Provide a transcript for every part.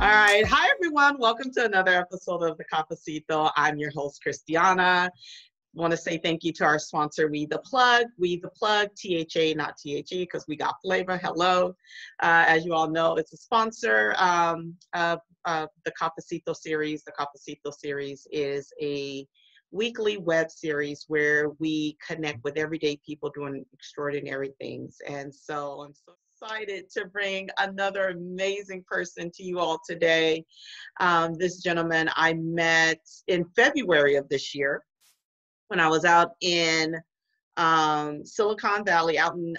All right. Hi, everyone. Welcome to another episode of the Cafecito. I'm your host, Christiana. Want to say thank you to our sponsor, We The Plug. We The Plug, THA, not THE, because we got flavor. Hello. As you all know, it's a sponsor of the Cafecito series. The Cafecito series is a weekly web series where we connect with everyday people doing extraordinary things. And so I'm so excited to bring another amazing person to you all today. This gentleman I met in February of this year when I was out in Silicon Valley, out in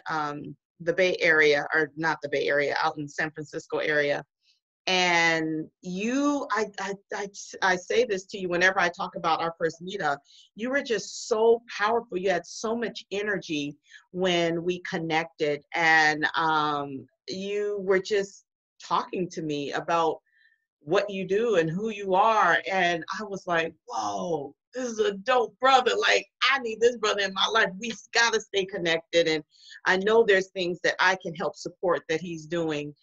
the Bay Area, or not the Bay Area, out in San Francisco area. And I say this to you whenever I talk about our first meetup, you were just so powerful. You had so much energy when we connected, and you were just talking to me about what you do and who you are. And I was like, whoa, this is a dope brother. Like, I need this brother in my life. We gotta stay connected. And I know there's things that I can help support that he's doing.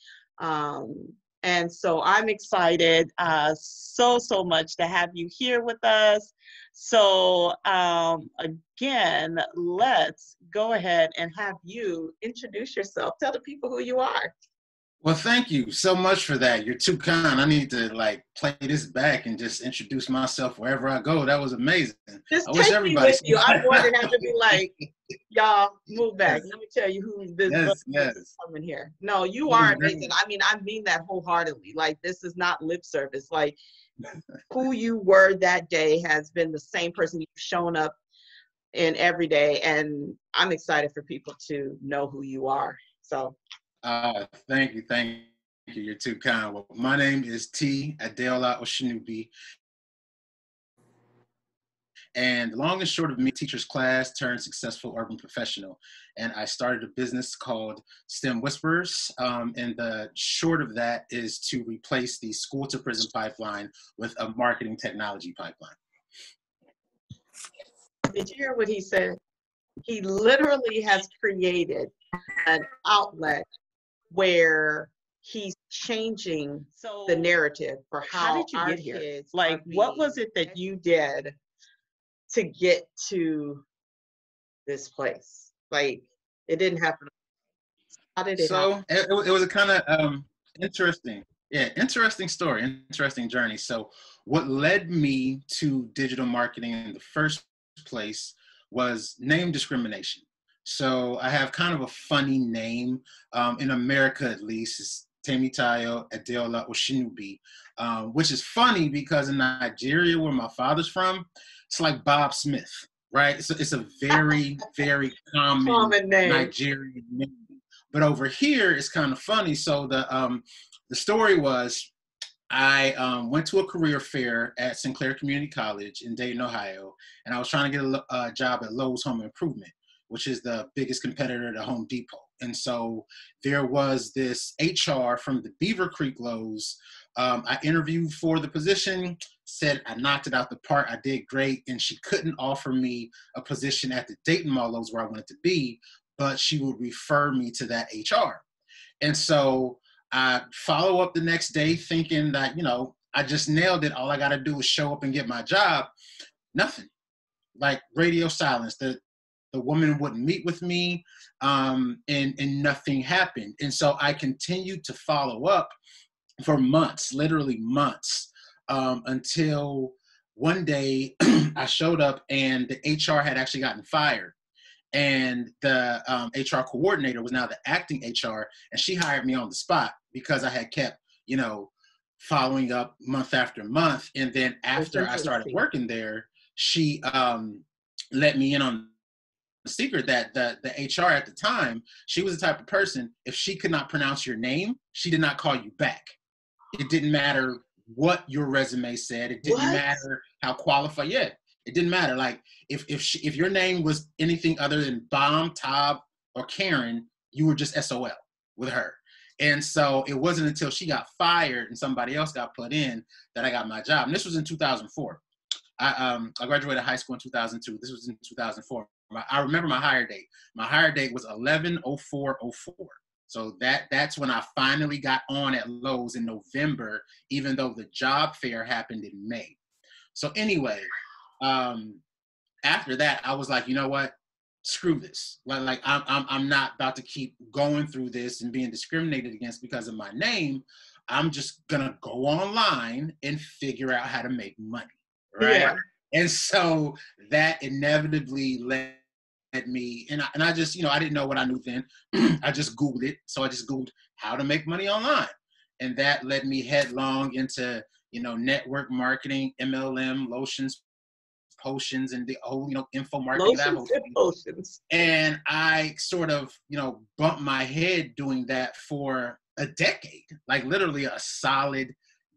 And so I'm excited so much to have you here with us. So again, let's go ahead and have you introduce yourself. Tell the people who you are. Well, thank you so much for that. You're too kind. I need to play this back and just introduce myself wherever I go. That was amazing. Just I take wish everybody me with you. I more than have to be like, y'all move back. Yes. Let me tell you who this is coming here. No, you Please, are amazing. I mean, I mean that wholeheartedly. Like, this is not lip service. Like, who you were that day has been the same person you've shown up in every day. And I'm excited for people to know who you are. So. Thank you. You're too kind. Well, my name is Adeola Osinubi. And long and short of me, teacher's class turned successful urban professional. And I started a business called STEM Whisperers. And the short of that is to replace the school to prison pipeline with a marketing technology pipeline. Did you hear what he said? He literally has created an outlet where he's changing the narrative for how did you get here? Like, what was it that you did to get to this place? Like, it didn't happen. How did it happen? So it was a kind of interesting story, interesting journey. So what led me to digital marketing in the first place was name discrimination. So I have kind of a funny name, in America at least. It's Temitayo Adeola Osinubi, which is funny because in Nigeria, where my father's from, it's like Bob Smith, right? So it's a very, very common name. Nigerian name. But over here, it's kind of funny. So the story was, I went to a career fair at Sinclair Community College in Dayton, Ohio, and I was trying to get a job at Lowe's Home Improvement, which is the biggest competitor to Home Depot. And so there was this HR from the Beaver Creek Lowe's. I interviewed for the position, said I knocked it out the park, I did great, and she couldn't offer me a position at the Dayton Mall Lowe's where I wanted to be, but she would refer me to that HR. And so I follow up the next day thinking that, I just nailed it. All I got to do is show up and get my job. Nothing. Like radio silence. The woman wouldn't meet with me, and nothing happened. And so I continued to follow up for months, literally months, until one day I showed up and the HR had actually gotten fired. And the HR coordinator was now the acting HR, and she hired me on the spot because I had kept, following up month after month. And then after I started working there, she let me in on the secret that the HR at the time, she was the type of person, if she could not pronounce your name, she did not call you back. It didn't matter what your resume said. It didn't matter how qualified. Yeah, it didn't matter. Like if your name was anything other than Bomb, Tob, or Karen, you were just SOL with her. And so it wasn't until she got fired and somebody else got put in that I got my job. And this was in 2004. I graduated high school in 2002. This was in 2004. I remember my hire date. My hire date was 11/04/04. So that's when I finally got on at Lowe's in November, even though the job fair happened in May. So anyway, after that, I was like, you know what? Screw this. Like I'm not about to keep going through this and being discriminated against because of my name. I'm just gonna go online and figure out how to make money, right? Yeah. And so that inevitably led me, and I just, I didn't know what I knew then. I just Googled it. So I just Googled how to make money online. And that led me headlong into, network marketing, MLM, lotions, potions, and the whole, info marketing that Lotions and potions. And I sort of, bumped my head doing that for a decade, like literally a solid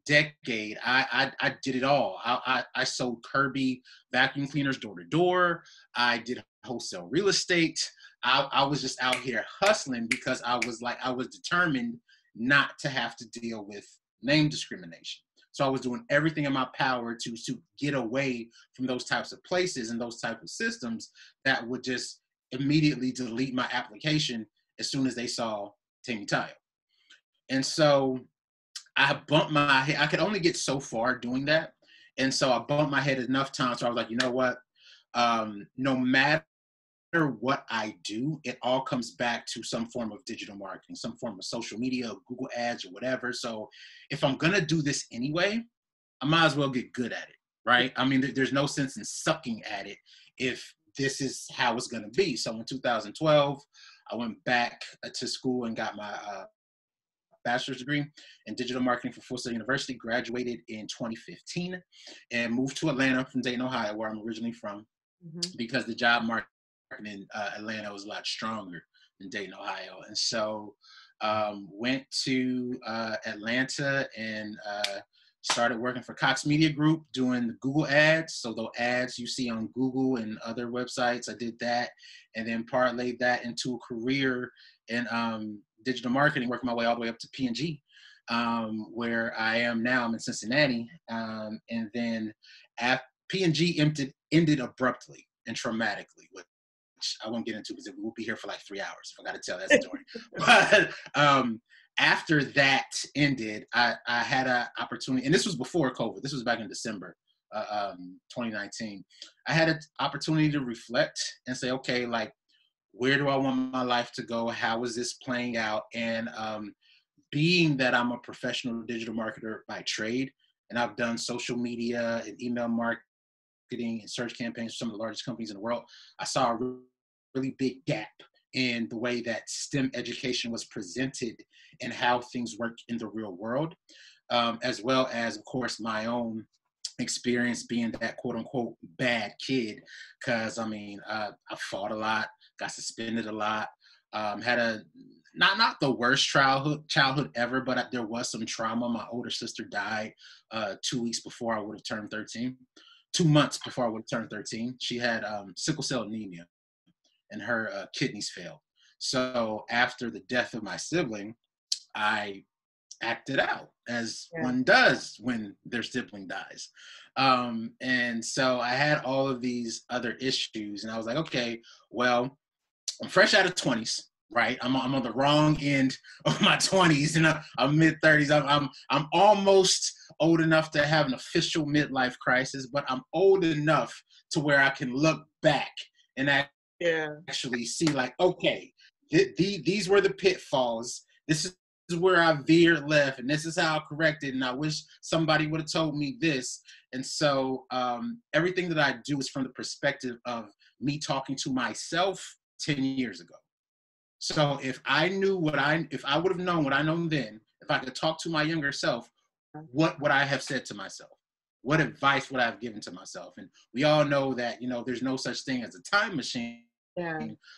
decade. I did it all. I sold Kirby vacuum cleaners door to door. I did wholesale real estate. I was just out here hustling because I was determined not to have to deal with name discrimination. So I was doing everything in my power to get away from those types of places and those types of systems that would just immediately delete my application as soon as they saw Tammy Tayo. And so I bumped my head. I could only get so far doing that. And so I bumped my head enough times. So I was like, you know what? No matter what I do, it all comes back to some form of digital marketing, some form of social media, Google ads or whatever. So if I'm going to do this anyway, I might as well get good at it, right? I mean, there's no sense in sucking at it if this is how it's going to be. So in 2012, I went back to school and got my bachelor's degree in digital marketing from Full Sail University, graduated in 2015, and moved to Atlanta from Dayton, Ohio, where I'm originally from, because the job market in Atlanta was a lot stronger than Dayton, Ohio. And so went to Atlanta and started working for Cox Media Group doing the Google ads. So the ads you see on Google and other websites, I did that, and then parlayed that into a career in digital marketing, working my way all the way up to P&G, where I am now. I'm in Cincinnati. And then P&G ended abruptly and traumatically, which I won't get into because we'll be here for like 3 hours if I got to tell that story. But after that ended, I had an opportunity, and this was before COVID. This was back in December 2019. I had an opportunity to reflect and say, okay, like, where do I want my life to go? How is this playing out? And being that I'm a professional digital marketer by trade, and I've done social media and email marketing and search campaigns for some of the largest companies in the world, I saw a really big gap in the way that STEM education was presented and how things work in the real world, as well as, of course, my own experience being that quote unquote bad kid. Cause I mean, I fought a lot, got suspended a lot, had a, not the worst childhood ever, but there was some trauma. My older sister died 2 weeks before I would have turned 13, 2 months before I would have turned 13. She had sickle cell anemia and her kidneys failed. So after the death of my sibling, I acted out as one does when their sibling dies. And so I had all of these other issues, and I was like, okay, well, I'm fresh out of 20s, right? I'm on the wrong end of my 20s, and I'm mid 30s. I'm almost old enough to have an official midlife crisis, but I'm old enough to where I can look back and actually see, like, okay, these were the pitfalls. This is where I veered left, and this is how I corrected, and I wish somebody would have told me this. And so everything that I do is from the perspective of me talking to myself 10 years ago. So if I would have known what I know then, if I could talk to my younger self, what would I have said to myself? What advice would I have given to myself? And we all know that, there's no such thing as a time machine,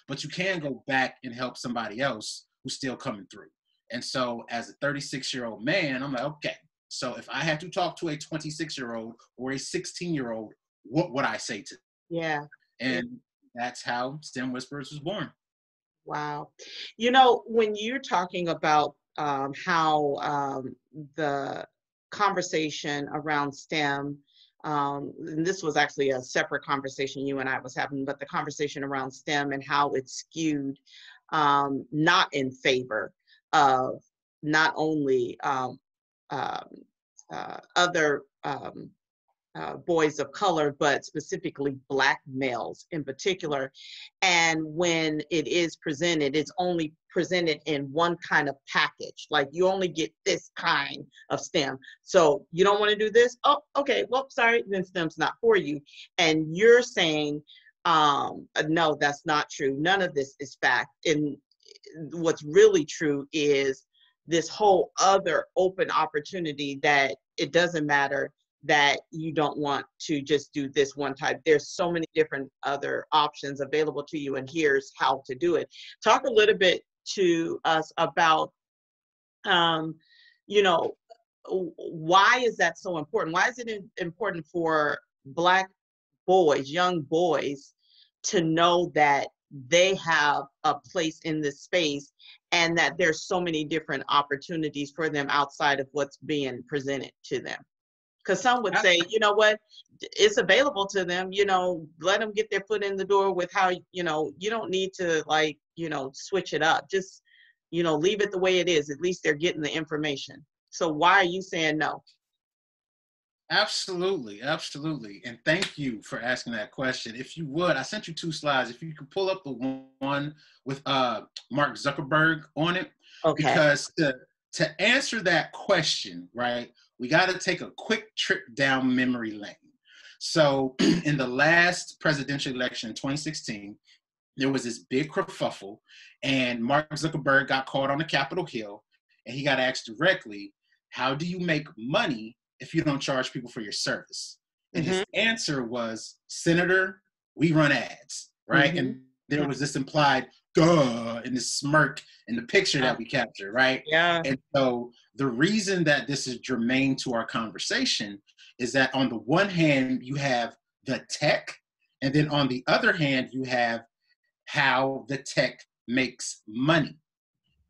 but you can go back and help somebody else who's still coming through. And so as a 36-year-old man, I'm like, okay, so if I had to talk to a 26-year-old or a 16-year-old, what would I say to them? And that's how STEM Whisperers was born. Wow. When you're talking about how the conversation around STEM, and this was actually a separate conversation you and I was having, but the conversation around STEM and how it's skewed not in favor of not only other boys of color, but specifically Black males in particular. And when it is presented, it's only presented in one kind of package. Like, you only get this kind of STEM. So you don't want to do this? Oh, okay, well, sorry, then STEM's not for you. And you're saying, no, that's not true. None of this is fact. And what's really true is this whole other open opportunity, that it doesn't matter that you don't want to just do this one type. There's so many different other options available to you, and here's how to do it. Talk a little bit to us about, you know, why is that so important? Why is it important for Black boys, young boys, to know that they have a place in this space, and that there's so many different opportunities for them outside of what's being presented to them? Because some would say, you know what, it's available to them, you know, let them get their foot in the door with how, you know, you don't need to, like, you know, switch it up. Just, you know, leave it the way it is. At least they're getting the information. So why are you saying no? Absolutely, absolutely. And thank you for asking that question. If you would, I sent you 2 slides. If you could pull up the one with Mark Zuckerberg on it, Okay. because to answer that question, right, we got to take a quick trip down memory lane. So in the last presidential election in 2016, there was this big kerfuffle, and Mark Zuckerberg got caught on the Capitol Hill, and he got asked directly, how do you make money if you don't charge people for your service? And his answer was, Senator, we run ads, right? And there was this implied duh in the smirk in the picture that we captured, right? Yeah. And so the reason that this is germane to our conversation is that on the one hand, you have the tech, and then on the other hand, you have how the tech makes money.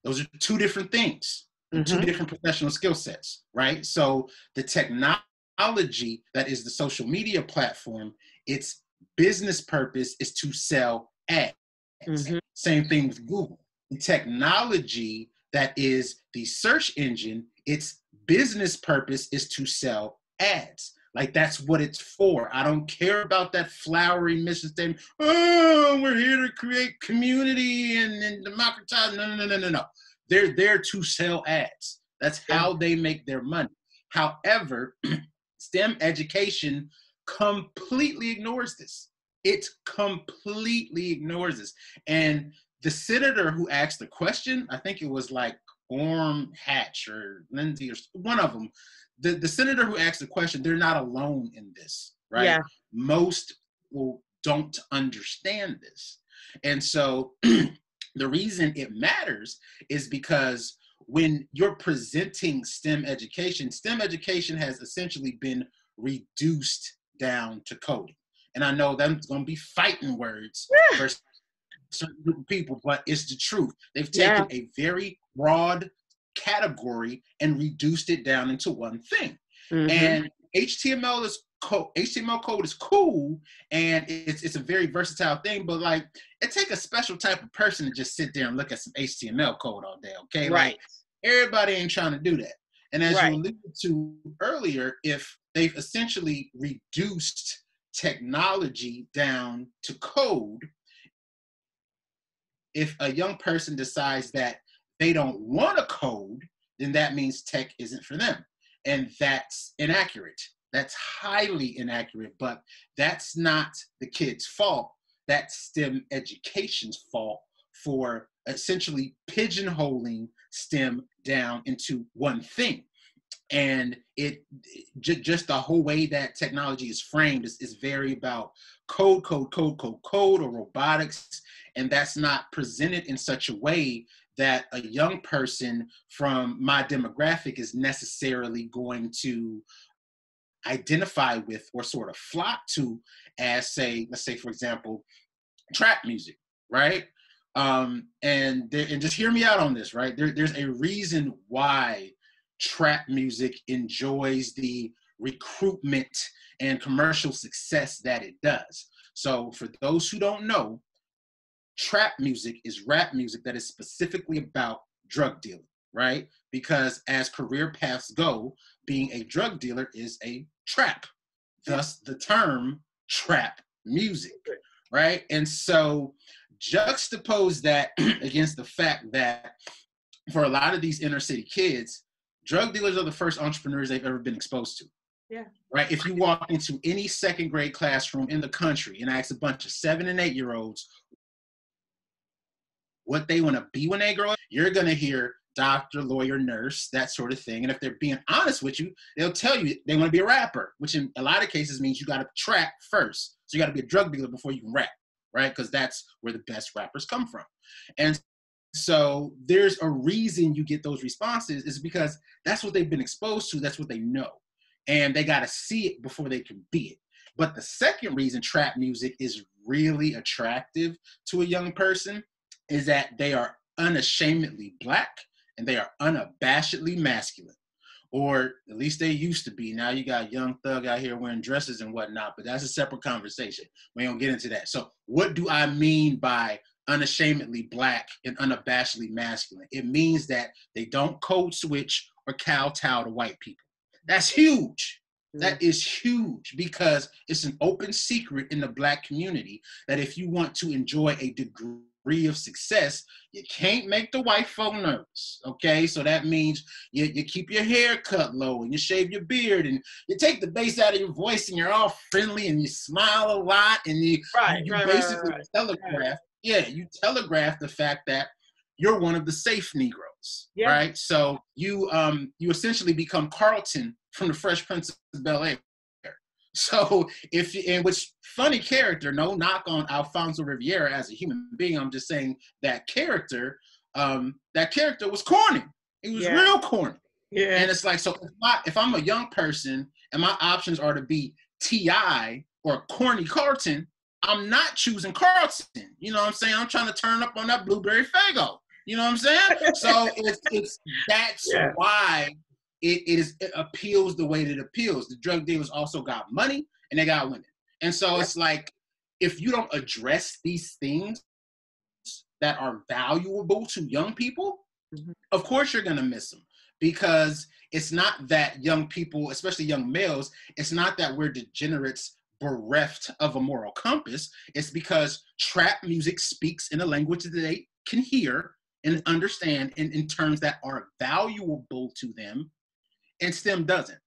Those are 2 different things. 2 different professional skill sets, right? So the technology that is the social media platform, its business purpose is to sell ads. Same thing with Google. The technology that is the search engine, its business purpose is to sell ads. Like, that's what it's for. I don't care about that flowery mission statement. Oh, we're here to create community and democratize. No. They're there to sell ads. That's how they make their money. However, STEM education completely ignores this. It completely ignores this. And the senator who asked the question, I think it was like Orm Hatch or Lindsay or one of them, the senator who asked the question, they're not alone in this, right? Yeah. Most people don't understand this. And so the reason it matters is because when you're presenting STEM education has essentially been reduced down to coding. And I know that's going to be fighting words for certain group of people, but it's the truth. They've taken a very broad category and reduced it down into one thing. And HTML code is cool, and it's a very versatile thing, but like, it takes a special type of person to just sit there and look at some HTML code all day, okay? Right. Like, everybody ain't trying to do that. And as you alluded to earlier, if they've essentially reduced technology down to code, if a young person decides that they don't want to code, then that means tech isn't for them. And that's inaccurate. That's highly inaccurate, but that's not the kid's fault. That's STEM education's fault for essentially pigeonholing STEM down into one thing. And just the whole way that technology is framed is very about code, or robotics. And that's not presented in such a way that a young person from my demographic is necessarily going to identify with or sort of flock to, as, say, let's say, for example, trap music, right? And just hear me out on this, right? There's a reason why trap music enjoys the recruitment and commercial success that it does. So for those who don't know, trap music is rap music that is specifically about drug dealer, right? Because as career paths go, being a drug dealer is a trap, thus the term trap music, right? And so juxtapose that against the fact that for a lot of these inner city kids, drug dealers are the first entrepreneurs they've ever been exposed to. Yeah. Right. If you walk into any second grade classroom in the country and ask a bunch of 7 and 8 year olds what they want to be when they grow up, you're going to hear doctor, lawyer, nurse, that sort of thing. And if they're being honest with you, they'll tell you they want to be a rapper, which in a lot of cases means you got to trap first. So you got to be a drug dealer before you can rap, right? Because that's where the best rappers come from. And so there's a reason you get those responses is because that's what they've been exposed to. That's what they know. And they got to see it before they can be it. But the second reason trap music is really attractive to a young person is that they are unashamedly Black and they are unabashedly masculine. Or at least they used to be. Now you got young thug out here wearing dresses and whatnot, but that's a separate conversation. We don't get into that. So what do I mean by unashamedly Black and unabashedly masculine? It means that they don't code switch or kowtow to white people. That's huge. That is huge because it's an open secret in the Black community that if you want to enjoy a degree of success, you can't make the white folk nervous, okay? So that means you keep your hair cut low and you shave your beard and you take the bass out of your voice and you're all friendly and you smile a lot and you basically telegraph, you telegraph the fact that you're one of the safe Negroes, right? So you essentially become Carlton from the Fresh Prince of Bel-Air. So which funny character, no knock on Alfonso Riviera as a human being. I'm just saying that character was corny. It was real corny. Yeah. And it's like, so if I'm a young person and my options are to be T.I. or corny Carlton, I'm not choosing Carlton. You know what I'm saying? I'm trying to turn up on that Blueberry Faygo. You know what I'm saying? So that's why it appeals the way that it appeals. The drug dealers also got money and they got women. And so it's like, if you don't address these things that are valuable to young people, of course you're going to miss them. Because it's not that young people, especially young males, it's not that we're degenerates bereft of a moral compass. It's because trap music speaks in a language that they can hear and understand in terms that are valuable to them, and STEM doesn't.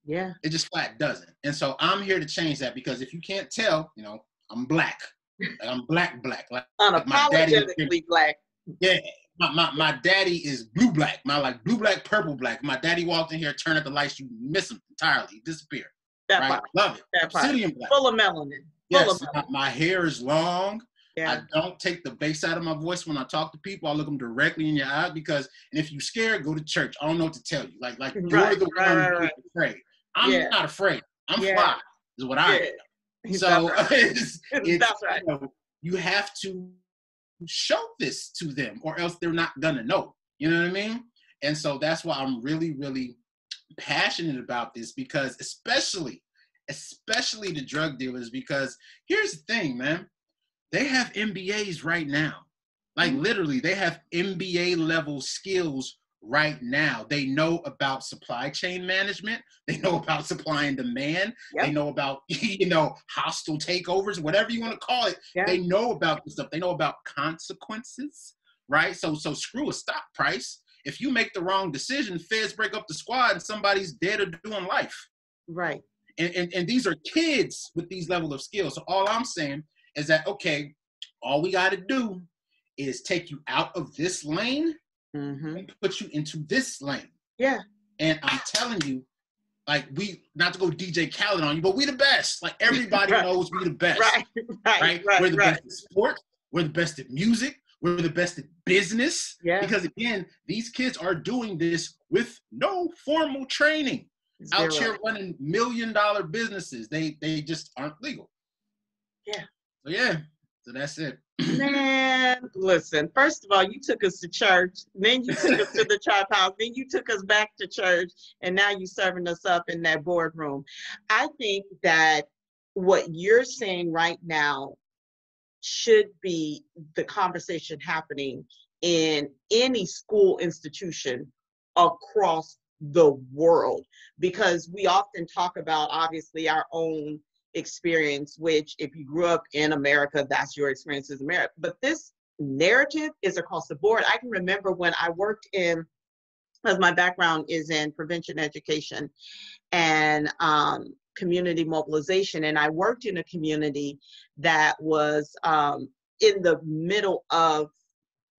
Yeah. It just flat doesn't. And so I'm here to change that because if you can't tell, you know, I'm Black. Like I'm black. Like unapologetically Black. Yeah. My daddy is blue-black. My like blue-black, purple-black. My daddy walked in here, turned up the lights, you miss him entirely, disappear. That right? Part. Love it. That part. Black. Full of melanin. Yes, my hair is long. Yeah. I don't take the bass out of my voice when I talk to people. I look them directly in your eye because, and if you're scared, go to church. I don't know what to tell you. Like you're the one who's afraid. I'm not afraid. I'm fly, is what I am. So it's that's right. You have to show this to them or else they're not gonna know. You know what I mean? And so that's why I'm really, really passionate about this because especially the drug dealers, because here's the thing, man. They have MBAs right now. Like literally, they have MBA level skills right now. They know about supply chain management. They know about supply and demand. Yep. They know about, hostile takeovers, whatever you want to call it. Yep. They know about this stuff. They know about consequences, right? So screw a stock price. If you make the wrong decision, feds break up the squad and somebody's dead or doing life. Right. And these are kids with these level of skills. So all I'm saying is that, okay, all we got to do is take you out of this lane and put you into this lane. Yeah. And I'm telling you, like, not to go DJ Khaled on you, but we the best. Like, everybody knows we the best. Right. We're the best at sports. We're the best at music. We're the best at business. Yeah. Because, again, these kids are doing this with no formal training. Zero. Out here running $1 million businesses. They just aren't legal. Yeah. So that's it. Man, listen, first of all, you took us to church, then you took us to the trap house, then you took us back to church, and now you're serving us up in that boardroom. I think that what you're saying right now should be the conversation happening in any school institution across the world, because we often talk about obviously our own experience, which if you grew up in America, that's your experience as America. But this narrative is across the board. I can remember when I worked in, because my background is in prevention education and community mobilization, and I worked in a community that was in the middle of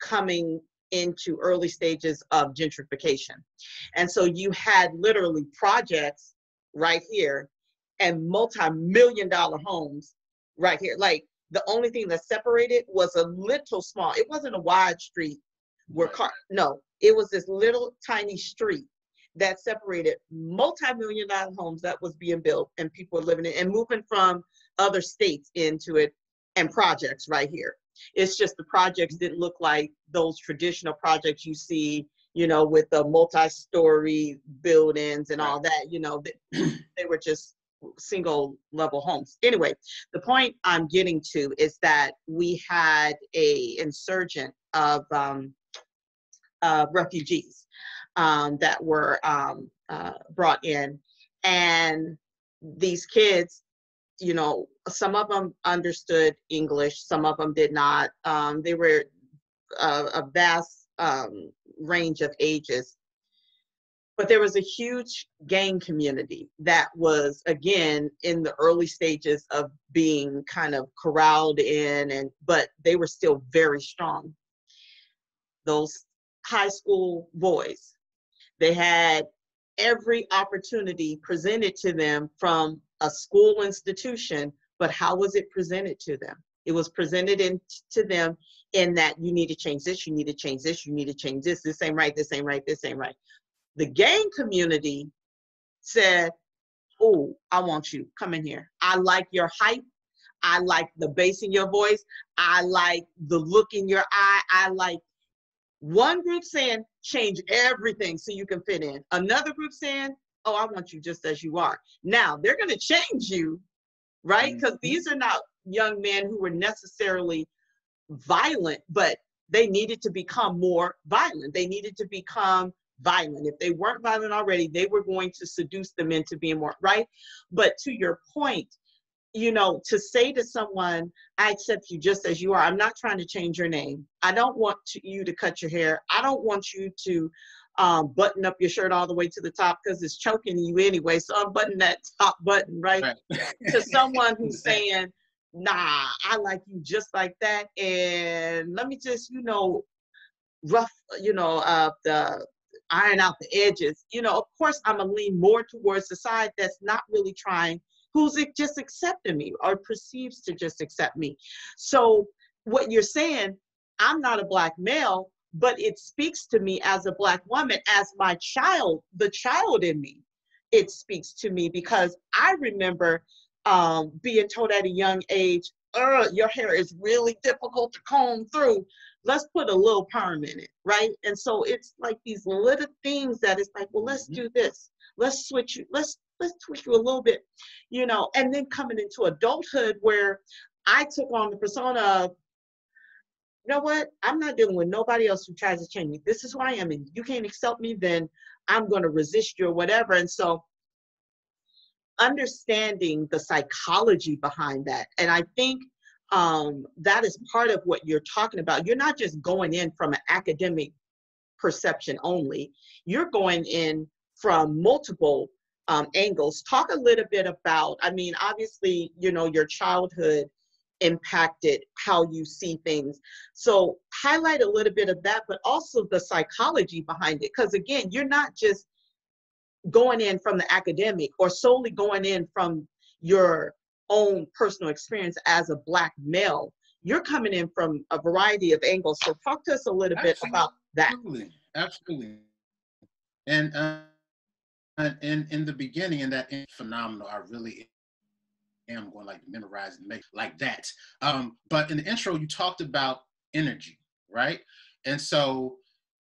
coming into early stages of gentrification. And so you had literally projects right here and multi-million-dollar homes right here. Like the only thing that separated was a little small, it wasn't a wide street where no, it was this little tiny street that separated multi-million-dollar homes that was being built and people were living in and moving from other states into it, and projects right here. It's just the projects didn't look like those traditional projects you see, you know, with the multi-story buildings and all that, you know, they were just single level homes. Anyway, the point I'm getting to is that we had a insurgent of refugees that were brought in, and these kids, you know, some of them understood English, some of them did not. They were a vast range of ages. But there was a huge gang community that was, again, in the early stages of being kind of corralled in, but they were still very strong. Those high school boys, they had every opportunity presented to them from a school institution, but how was it presented to them? It was presented to them in that you need to change this, you need to change this, you need to change this, this ain't right, this ain't right, this ain't right. The gang community said, oh, I want you, come in here. I like your height. I like the bass in your voice. I like the look in your eye. I like. One group saying, change everything so you can fit in. Another group saying, oh, I want you just as you are. Now, they're going to change you, right? Because these are not young men who were necessarily violent, but they needed to become more violent. They needed to become violent. If they weren't violent already, they were going to seduce them into being more, right? But to your point, you know, to say to someone, I accept you just as you are. I'm not trying to change your name. I don't want you to cut your hair. I don't want you to button up your shirt all the way to the top because it's choking you anyway. So unbutton that top button, right? To someone who's saying, nah, I like you just like that. And let me just, you know, rough, you know, the iron out the edges. You know, of course, I'm going to lean more towards the side that's not really trying, who's just accepting me or perceives to just accept me. So what you're saying, I'm not a Black male, but it speaks to me as a Black woman, as my child, the child in me. It speaks to me because I remember being told at a young age, your hair is really difficult to comb through. Let's put a little perm in it, right? And so it's like these little things that it's like, well, let's do this. Let's switch you. Let's tweak you a little bit, you know. And then coming into adulthood where I took on the persona of, you know what? I'm not dealing with nobody else who tries to change me. This is who I am, and you can't accept me, then I'm going to resist you or whatever. And so understanding the psychology behind that. And I think that is part of what you're talking about. You're not just going in from an academic perception only. You're going in from multiple angles. Talk a little bit about, I mean, obviously, you know, your childhood impacted how you see things. So highlight a little bit of that, but also the psychology behind it. Because again, you're not just going in from the academic or solely going in from your own personal experience as a Black male. You're coming in from a variety of angles. So talk to us a little bit about that. Absolutely. And in the beginning, in that phenomenal, I really am going like to memorize and make like that. But in the intro, you talked about energy, right? And so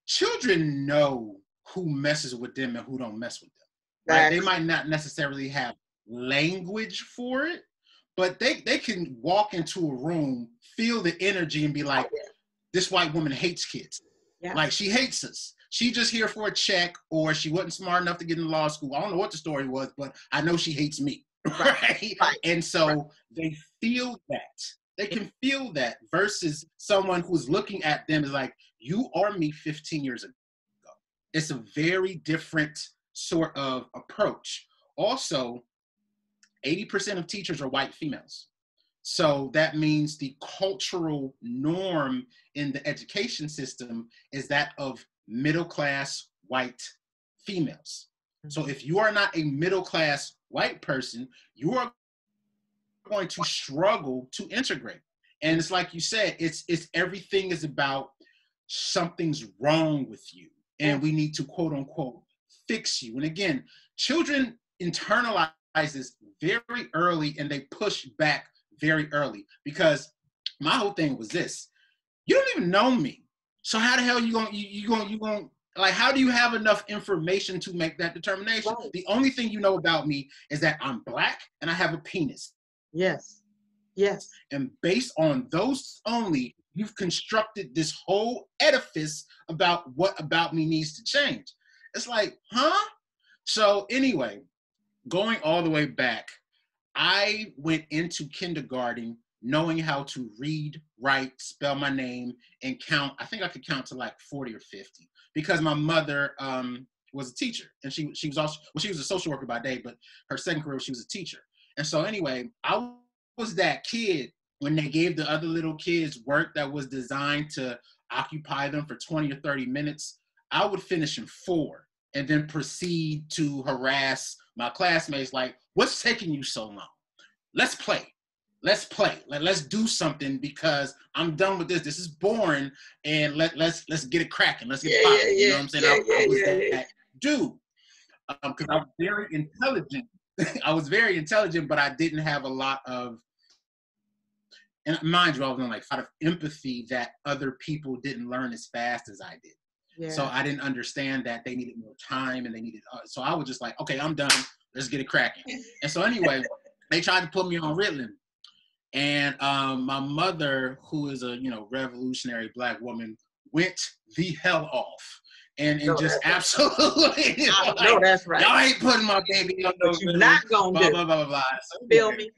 children know who messes with them and who don't mess with them, right? They might not necessarily have language for it, but they can walk into a room, feel the energy, and be like, this white woman hates kids. Yeah. Like, she hates us. She just here for a check, or she wasn't smart enough to get into law school. I don't know what the story was, but I know she hates me. Right? And so they feel that. They can feel that versus someone who's looking at them as like, you are me 15 years ago. It's a very different sort of approach. Also, 80% of teachers are white females. So that means the cultural norm in the education system is that of middle-class white females. So if you are not a middle-class white person, you are going to struggle to integrate. And it's like you said, it's everything is about something's wrong with you, and we need to, quote unquote, fix you. And again, children internalize this very early, and they push back very early, because my whole thing was this: you don't even know me, so how the hell you gonna like, how do you have enough information to make that determination? Right. The only thing you know about me is that I'm Black and I have a penis. Yes. Yes. And based on those only, you've constructed this whole edifice about what about me needs to change. It's like, huh? So anyway, going all the way back, I went into kindergarten knowing how to read, write, spell my name, and count. I think I could count to like 40 or 50 because my mother was a teacher, and she was also, well, she was a social worker by day, but her second career, she was a teacher. And so anyway, I was that kid when they gave the other little kids work that was designed to occupy them for 20 or 30 minutes. I would finish in 4 and then proceed to harass my classmates like, what's taking you so long? Let's play. Let's play. Let's do something, because I'm done with this. This is boring, and let's get it cracking. Let's get popping. You know what I'm saying? I was that dude, because I was very intelligent. I was very intelligent, but I didn't have a lot of, and mind you, I was on like a lot of empathy that other people didn't learn as fast as I did. Yeah. So I didn't understand that they needed more time, and they needed, so I was just like, okay, I'm done. Let's get it cracking. And so anyway, they tried to put me on Ritalin. And my mother, who is a, revolutionary Black woman, went the hell off. And just absolutely, no, that's right. Y'all ain't putting my baby on no You're not gonna blah, do. Blah, blah, blah, blah. So Feel me?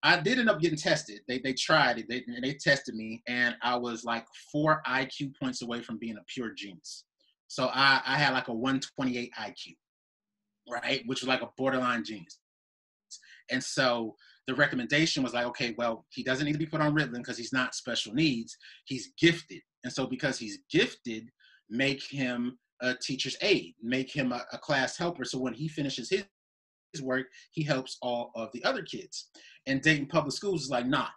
I did end up getting tested. They tried it. They tested me, and I was like 4 IQ points away from being a pure genius. So I had like a 128 IQ, right? Which was like a borderline genius. And so the recommendation was like, okay, well, he doesn't need to be put on Ritalin because he's not special needs. He's gifted. And so because he's gifted, make him a teacher's aide, make him a class helper. So when he finishes his work, he helps all of the other kids. And Dayton Public Schools is like, nah,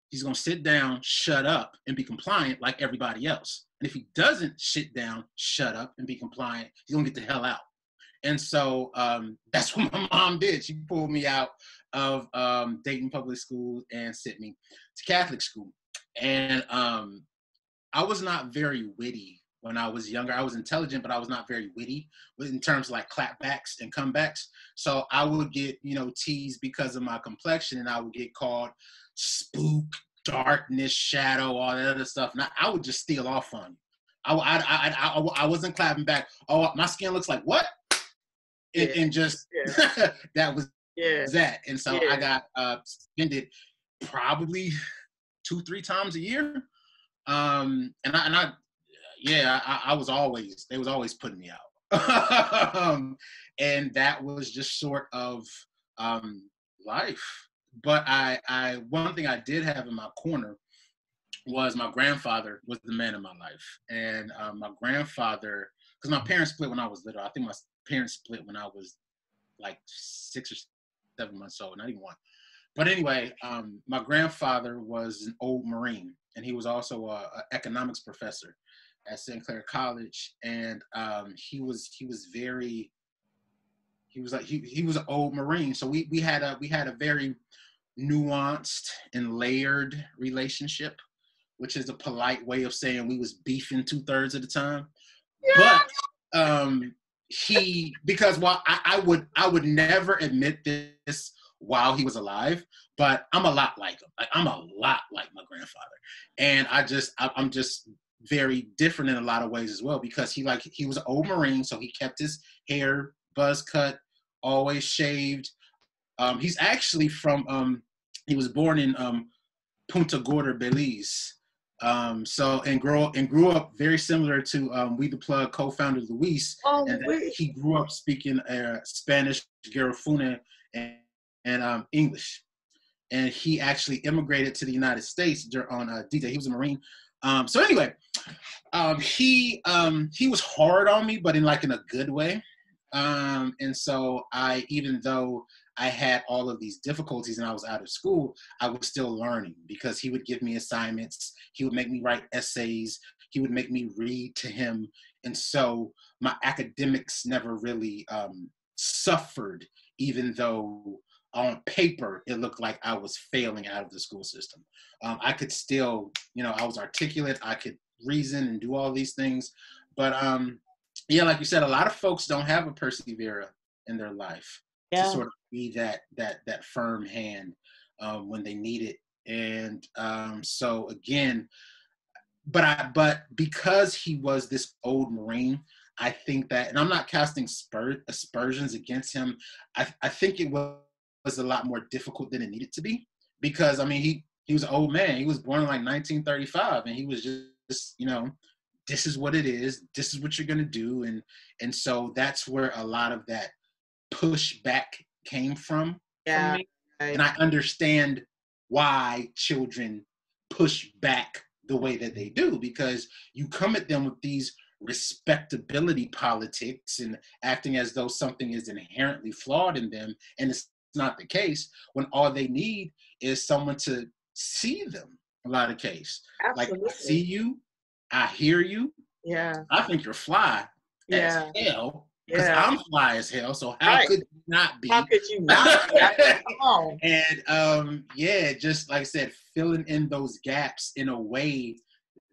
he's going to sit down, shut up, and be compliant like everybody else. And if he doesn't sit down, shut up, and be compliant, he's going to get the hell out. And so that's what my mom did. She pulled me out of Dayton Public Schools and sent me to Catholic school. And I was not very witty when I was younger. I was intelligent, but I was not very witty in terms of like clapbacks and comebacks. So I would get, teased because of my complexion, and I would get called spook, darkness, shadow, all that other stuff. And I would just steal off on you. I wasn't clapping back. Oh, my skin looks like what? And just that was that. And so I got suspended probably 2-3 times a year. And I was always, they was always putting me out. And that was just sort of life. But I one thing I did have in my corner was my grandfather was the man in my life. And my grandfather, because my parents split when I was little. I think my parents split when I was like 6 or 7 months old, not even 1. But anyway, my grandfather was an old Marine, and he was also an economics professor at St. Clair College. And he was an old Marine. So we had a very nuanced and layered relationship, which is a polite way of saying we was beefing 2/3 of the time. Yeah. But because while I would never admit this while he was alive, but I'm a lot like him. Like, I'm a lot like my grandfather. And I'm just very different in a lot of ways as well, because he was an old Marine, so he kept his hair buzz cut, always shaved. He's actually from, he was born in Punta Gorda, Belize. And grew up very similar to We the Plug co-founder Luis, and that he grew up speaking Spanish, Garifuna, and English. And he actually immigrated to the United States on D-Day. He was a Marine. So anyway, he was hard on me, but in a good way. And so even though I had all of these difficulties and I was out of school, I was still learning, because he would give me assignments. He would make me write essays. He would make me read to him. And so my academics never really suffered, even though on paper it looked like I was failing out of the school system. I could still, I was articulate. I could reason and do all these things. But yeah, like you said, a lot of folks don't have a persevera in their life to sort of be that firm hand when they need it. And so again, but because he was this old Marine, I think that, and I'm not casting aspersions against him, I think it was a lot more difficult than it needed to be, because he was an old man. He was born in 1935, and he was just this is what it is. This is what you're gonna do, and so that's where a lot of that pushback came from me. Right. And I understand why children push back the way that they do, because you come at them with these respectability politics and acting as though something is inherently flawed in them, and it's not the case, when all they need is someone to see them. A lot of cases, I see you, I hear you. Yeah. I think you're fly as hell, because I'm fly as hell. So how could you not be? How could you not be? Come on. And just like I said, filling in those gaps in a way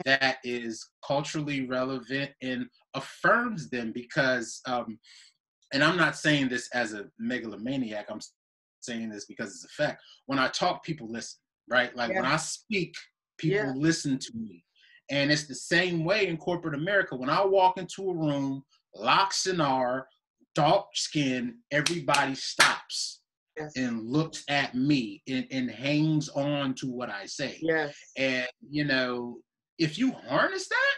that is culturally relevant and affirms them, because and I'm not saying this as a megalomaniac, I'm saying this because it's a fact. When I talk, people listen, right? When I speak, people listen to me. And it's the same way in corporate America. When I walk into a room, locks and are, dark skin, everybody stops and looks at me and hangs on to what I say. Yes. And, if you harness that,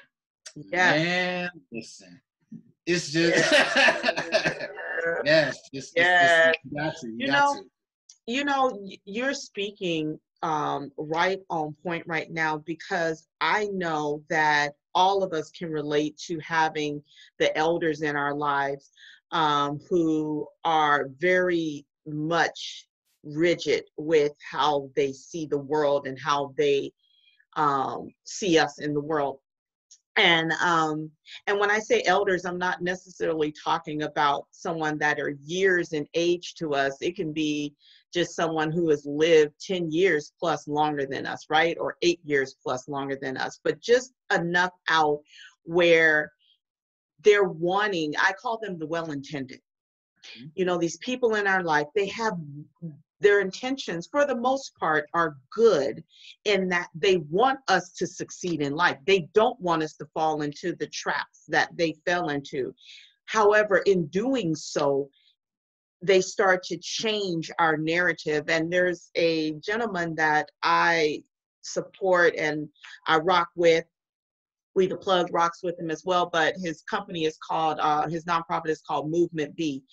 man, listen, it's just, you got to. You know, you're speaking right on point right now, because I know that all of us can relate to having the elders in our lives who are very much rigid with how they see the world and how they see us in the world. And when I say elders, I'm not necessarily talking about someone that are years in age to us. It can be just someone who has lived 10 years plus longer than us, right? Or 8 years plus longer than us, but just enough out where they're wanting, I call them the well-intended. These people in our life, they have their intentions, for the most part, are good in that they want us to succeed in life. They don't want us to fall into the traps that they fell into. However, in doing so, they start to change our narrative. And there's a gentleman that I support and I rock with. We the Plug rocks with him as well, but his company is called, his nonprofit is called Movement B.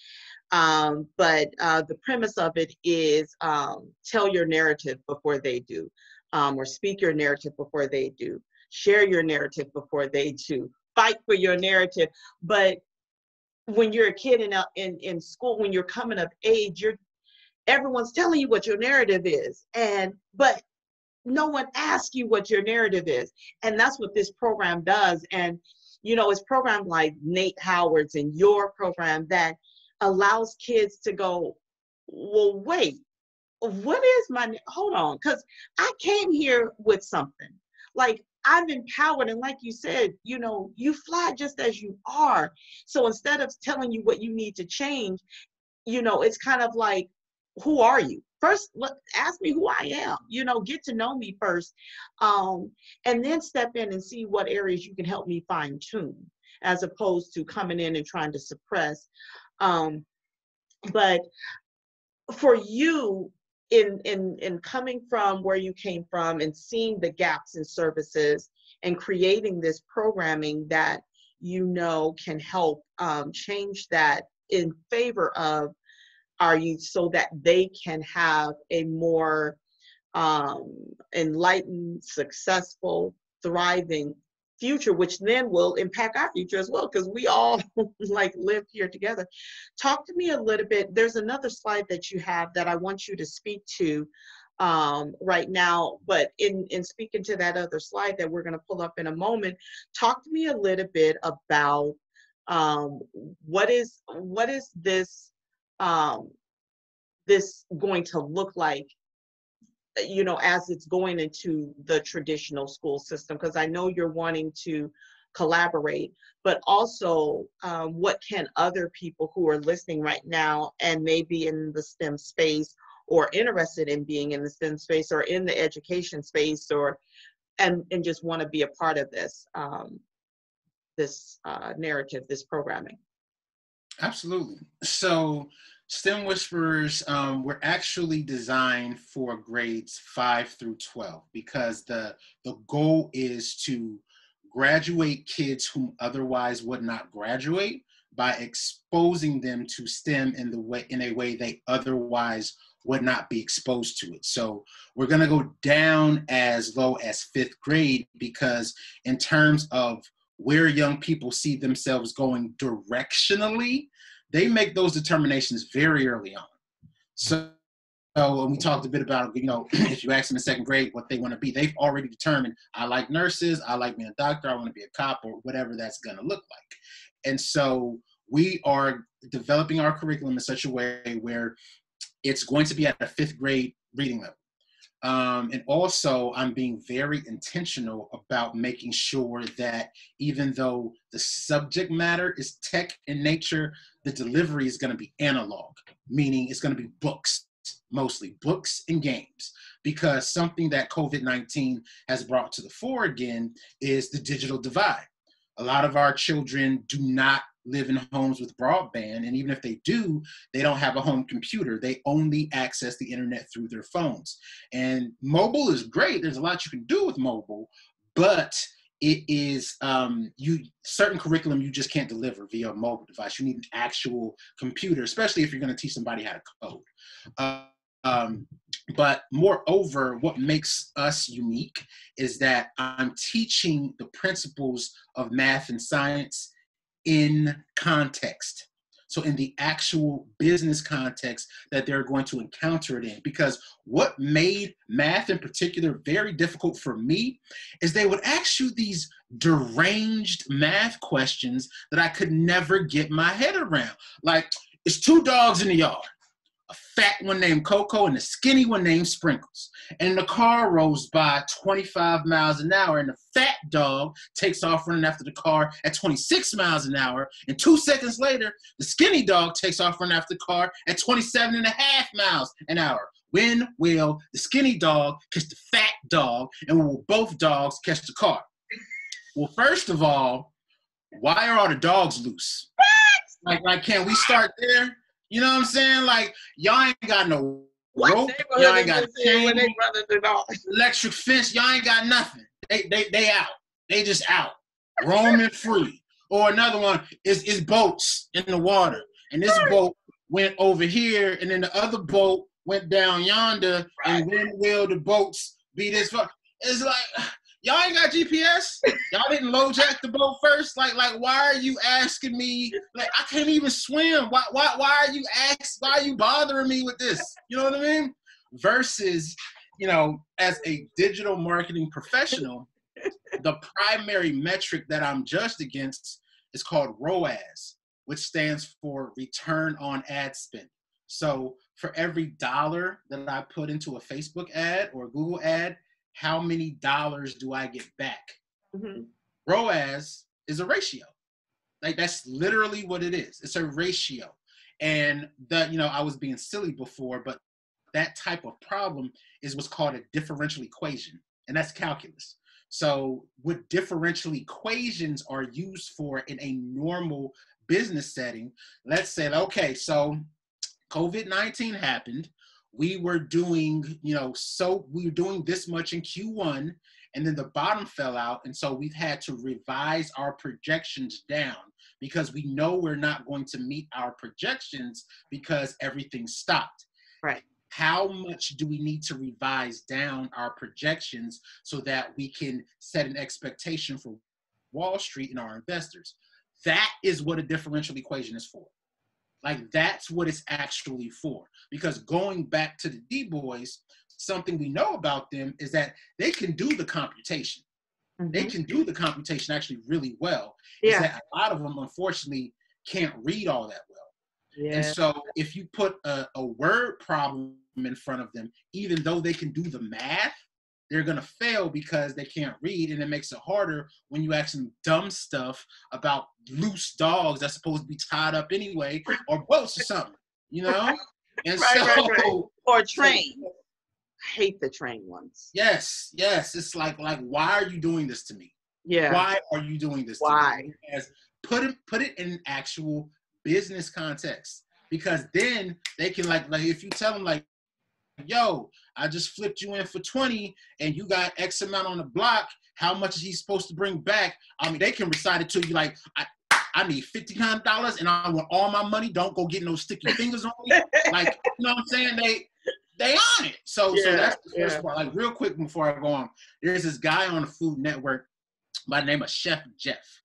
But the premise of it is tell your narrative before they do, or speak your narrative before they do, share your narrative before they do, fight for your narrative. But when you're a kid in school, when you're coming of age, everyone's telling you what your narrative is, but no one asks you what your narrative is. And that's what this program does. And it's programs like Nate Howard's and your program that allows kids to go, well, wait, what is hold on, because I came here with something. I'm empowered, and like you said, you fly just as you are. So instead of telling you what you need to change, it's kind of like, who are you? first ask me who I am, you know, get to know me first, and then step in and see what areas you can help me fine tune, as opposed to coming in and trying to suppress. But for you, in coming from where you came from and seeing the gaps in services and creating this programming that you know can help change that in favor of our youth, so that they can have a more enlightened, successful, thriving future, which then will impact our future as well, because we all like live here together. Talk to me a little bit. There's another slide that you have that I want you to speak to right now, but in speaking to that other slide that we're going to pull up in a moment, talk to me a little bit about what is this this going to look like, you know, as it's going into the traditional school system, because I know you're wanting to collaborate, but also what can other people who are listening right now and maybe in the STEM space or interested in being in the STEM space or in the education space, or and just want to be a part of this narrative, this programming? Absolutely. So STEM Whisperers were actually designed for grades 5 through 12 because the goal is to graduate kids who otherwise would not graduate by exposing them to STEM in a way they otherwise would not be exposed to it. So we're going to go down as low as 5th grade because in terms of where young people see themselves going directionally, they make those determinations very early on. So when we talked a bit about, you know, if you ask them in 2nd grade what they want to be, they've already determined, I like nurses, I like being a doctor, I want to be a cop, or whatever that's going to look like. And so we are developing our curriculum in such a way where it's going to be at a 5th grade reading level. And also, I'm being very intentional about making sure that even though the subject matter is tech in nature, the delivery is going to be analog, meaning it's going to be books, mostly books and games, because something that COVID-19 has brought to the fore again is the digital divide. A lot of our children do not live in homes with broadband, and even if they do, they don't have a home computer. They only access the internet through their phones. And mobile is great. There's a lot you can do with mobile, but it is certain curriculum you just can't deliver via a mobile device. You need an actual computer, especially if you're going to teach somebody how to code. But moreover, what makes us unique is that I'm teaching the principles of math and science in context. So in the actual business context that they're going to encounter it in. Because what made math in particular very difficult for me is they would ask you these deranged math questions that I could never get my head around. Like, it's 2 dogs in the yard. A fat one named Coco and a skinny one named Sprinkles. And the car rolls by 25 miles an hour, and the fat dog takes off running after the car at 26 miles an hour. And 2 seconds later, the skinny dog takes off running after the car at 27.5 miles an hour. When will the skinny dog catch the fat dog, and will both dogs catch the car? Well, first of all, why are all the dogs loose? Like, can we start there? You know what I'm saying? Like, y'all ain't got no rope, y'all ain't got chain, electric fence, y'all ain't got nothing. They out. They just out. Roaming free. Or another one is boats in the water. And this boat went over here, and then the other boat went down yonder, and when will the boats be this far? It's like, y'all ain't got GPS? Y'all didn't low jack the boat first? Like, why are you asking me? Like, I can't even swim. Why are you bothering me with this? You know what I mean? Versus, you know, as a digital marketing professional, the primary metric that I'm judged against is called ROAS, which stands for return on ad spend. So for every dollar that I put into a Facebook ad or a Google ad, how many dollars do I get back? Mm-hmm. ROAS is a ratio. Like, that's literally what it is. It's a ratio. And that, you know, I was being silly before, but that type of problem is what's called a differential equation, and that's calculus. So what differential equations are used for in a normal business setting, let's say, okay, so COVID-19 happened. We were doing, we were doing this much in Q1, and then the bottom fell out. And so we've had to revise our projections down because we know we're not going to meet our projections because everything stopped. Right. How much do we need to revise down our projections so that we can set an expectation for Wall Street and our investors? That is what a differential equation is for. Like, that's what it's actually for. Because going back to the D-Boys, something we know about them is that they can do the computation. Mm-hmm. They can do the computation actually really well. Yeah. Is that a lot of them, unfortunately, can't read all that well. Yeah. And so if you put a word problem in front of them, even though they can do the math, they're going to fail because they can't read, and it makes it harder when you ask them dumb stuff about loose dogs that's supposed to be tied up anyway, or boats or something, And right. Or train. I hate the train ones. Yes. It's like, why are you doing this to me? Yeah. Why are you doing this to me? As put it in actual business context, because then they can like if you tell them like, yo, I just flipped you in for 20 and you got X amount on the block, how much is he supposed to bring back? I mean, they can recite it to you like, I need $59 and I want all my money. Don't go get no sticky fingers on me. Like, you know what I'm saying? They on it. So that's the first part. Like, real quick before I go on, there's this guy on the Food Network by the name of Chef Jeff.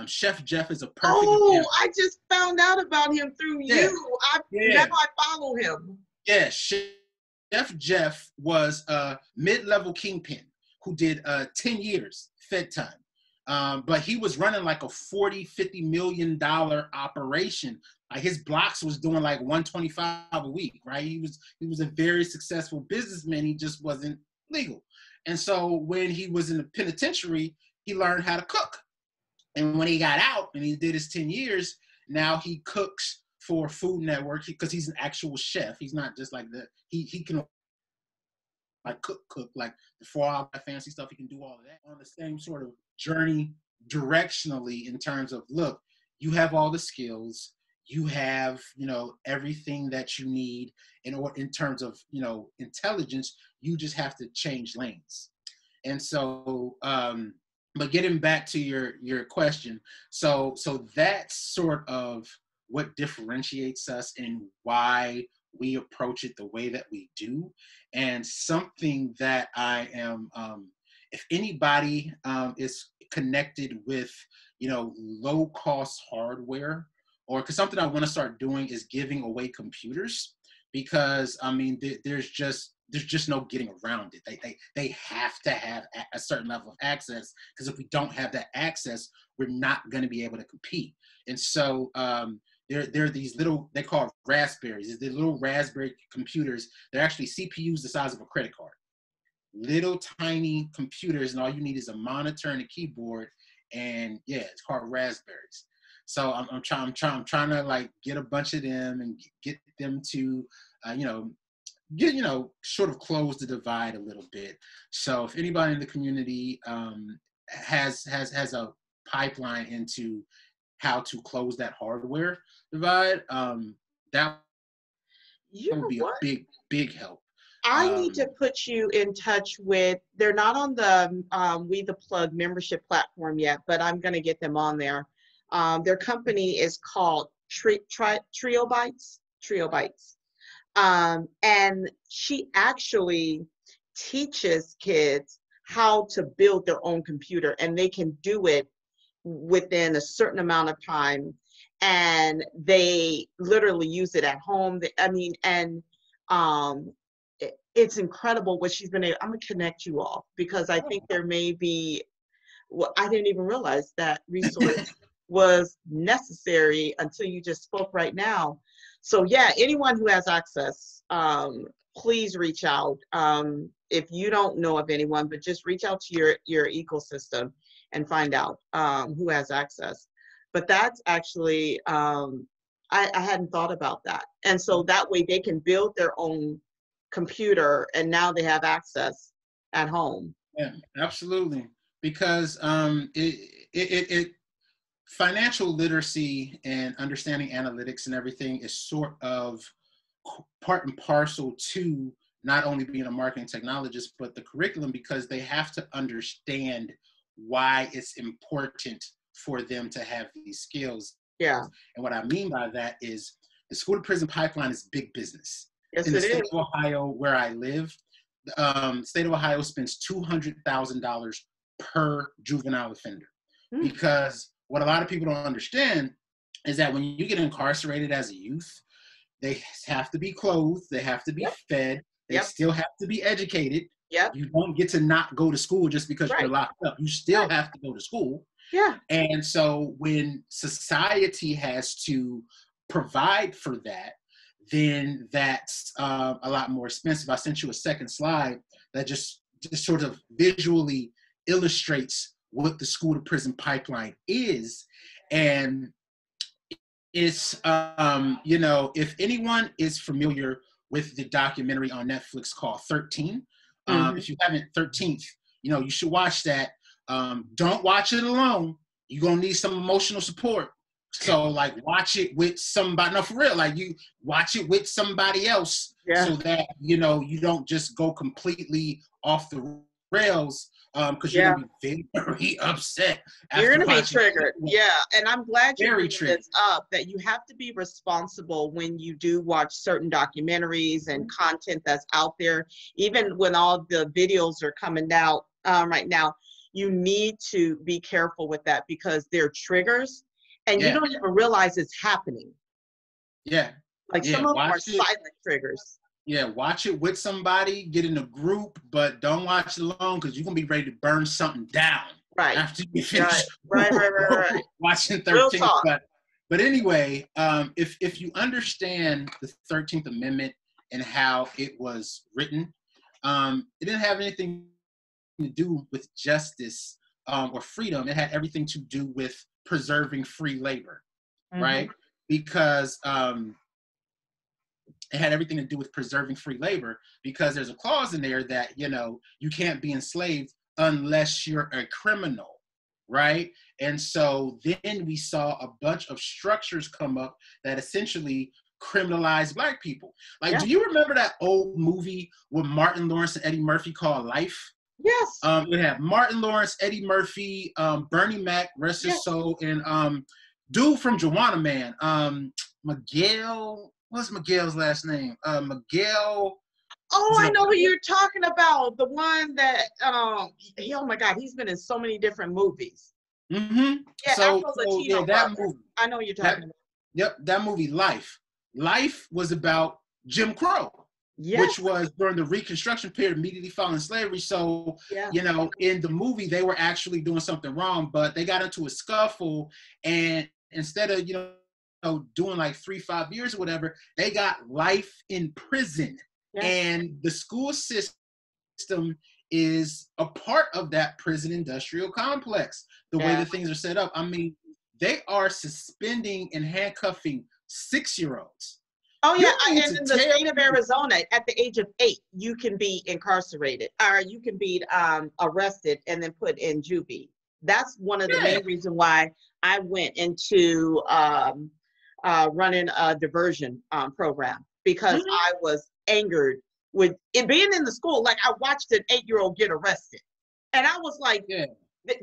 Chef Jeff is a perfect example. I just found out about him through you. Now I follow him. Yeah, Chef Jeff was a mid-level kingpin who did 10 years Fed time. But he was running like a $40-50 million operation. Like, his blocks was doing like 125 a week, right? He was a very successful businessman. He just wasn't legal. And so when he was in the penitentiary, he learned how to cook. And when he got out and he did his 10 years, now he cooks for Food Network because he's an actual chef. He's not just like he can like cook like the 4-hour fancy stuff. He can do all of that on the same sort of journey directionally in terms of, look, you have all the skills, you have, everything that you need in terms of, intelligence. You just have to change lanes. And so, but getting back to your question, so that's sort of what differentiates us and why we approach it the way that we do. And something that I am, if anybody is connected with, low cost hardware, or because something I want to start doing is giving away computers, because I mean, there's just no getting around it. They have to have a certain level of access, because if we don't have that access, we're not going to be able to compete. And so there are these little, they call it raspberries. They're little raspberry computers. They're actually CPUs the size of a credit card. Little tiny computers, and all you need is a monitor and a keyboard. And yeah, it's called raspberries. So I'm trying to like get a bunch of them and get them to, sort of close the divide a little bit. So if anybody in the community has a pipeline into how to close that hardware divide, that would be a big help. I need to put you in touch with, they're not on the We the Plug membership platform yet, but I'm going to get them on there. Their company is called Trio Bytes. And she actually teaches kids how to build their own computer, and they can do it within a certain amount of time. And they literally use it at home. It's incredible what she's been able. I'm gonna connect you all, because I think there may be, well, I didn't even realize that resource was necessary until you just spoke right now. So yeah, anyone who has access, please reach out. If you don't know of anyone, but just reach out to your ecosystem and find out who has access. But that's actually, I hadn't thought about that. And so that way they can build their own computer and now they have access at home. Yeah, absolutely. Because financial literacy and understanding analytics and everything is sort of part and parcel to not only being a marketing technologist, but the curriculum, because they have to understand why it's important for them to have these skills. Yeah. And what I mean by that is the school to prison pipeline is big business. Yes, in the it state is. of Ohio, where I live, state of Ohio spends $200,000 per juvenile offender. Because what a lot of people don't understand is that when you get incarcerated as a youth, they have to be clothed, they have to be fed, they still have to be educated. You don't get to not go to school just because you're locked up. You still have to go to school. Yeah. And so when society has to provide for that, then that's a lot more expensive. I sent you a second slide that just sort of visually illustrates what the school to prison pipeline is. And it's, you know, if anyone is familiar with the documentary on Netflix called 13, if you haven't, 13th, you know, you should watch that. Don't watch it alone. You're going to need some emotional support. So like watch it with somebody, no, for real, like you watch it with somebody else so that, you know, you don't just go completely off the rails because you're going to be very upset. You're going to be triggered. Yeah. And I'm glad you brought this up, that you have to be responsible when you do watch certain documentaries and content that's out there. Even when all the videos are coming out right now, you need to be careful with that because they're triggers. And you don't even realize it's happening. Yeah. Like some of them are silent triggers. Yeah, watch it with somebody, get in a group, but don't watch it alone because you're going to be ready to burn something down. Right. After you finish right. watching 13. But anyway, if you understand the 13th Amendment and how it was written, it didn't have anything to do with justice or freedom. It had everything to do with preserving free labor, right? Because it had everything to do with preserving free labor because there's a clause in there that, you know, you can't be enslaved unless you're a criminal, right? And so then we saw a bunch of structures come up that essentially criminalize Black people. Like, do you remember that old movie with Martin Lawrence and Eddie Murphy called Life? Yes. We have Martin Lawrence, Eddie Murphy, Bernie Mac, rest his soul, and dude from Joanna Man, Miguel. What's Miguel's last name? Miguel. Oh, I know who you're talking about. The one that, oh my God, he's been in so many different movies. Yeah, so that movie. I know what you're talking about. Yep, that movie, Life. Life was about Jim Crow. Which was during the Reconstruction period immediately following slavery. So, you know, in the movie, they were actually doing something wrong, but they got into a scuffle. And instead of, you know, doing like 3-5 years or whatever, they got life in prison. And the school system is a part of that prison industrial complex. The way that things are set up. I mean, they are suspending and handcuffing 6-year-olds. Oh, yeah, and in the state of Arizona, at the age of 8, you can be incarcerated, or you can be arrested and then put in juvie. That's one of the main reasons why I went into running a diversion program, because I was angered with it being in the school. Like, I watched an 8-year-old get arrested, and I was like,